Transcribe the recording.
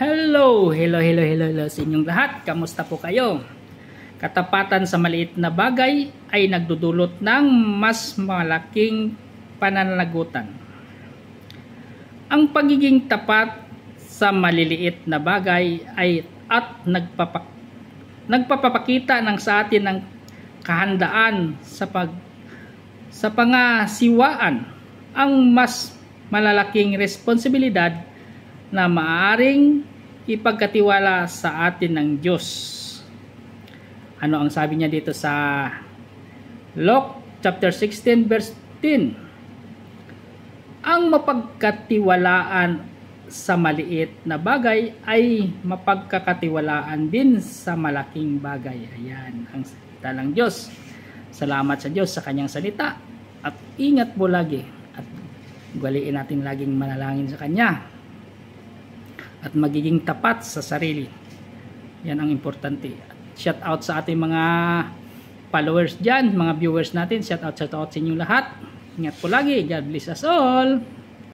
Hello sa inyong lahat. Kamusta po kayo? Katapatan sa maliit na bagay ay nagdudulot ng mas malaking pananagutan. Ang pagiging tapat sa maliliit na bagay ay nagpapakita ng sa atin ng kahandaan sa pangasiwaan ang mas malalaking responsibilidad na maaaring ipagkatiwala sa atin ng Diyos. Ano ang sabi niya dito sa Luke chapter 16 verse 10? Ang mapagkatiwalaan sa maliit na bagay ay mapagkakatiwalaan din sa malaking bagay. Ayan ang salita ng Diyos. Salamat sa Diyos sa kanyang salita at ingat po lagi at ugaliin natin laging manalangin sa Kanya at magiging tapat sa sarili. Yan ang importante. Shout out sa ating mga followers dyan, mga viewers natin. Shout out sa inyong lahat. Ingat po lagi. God bless us all.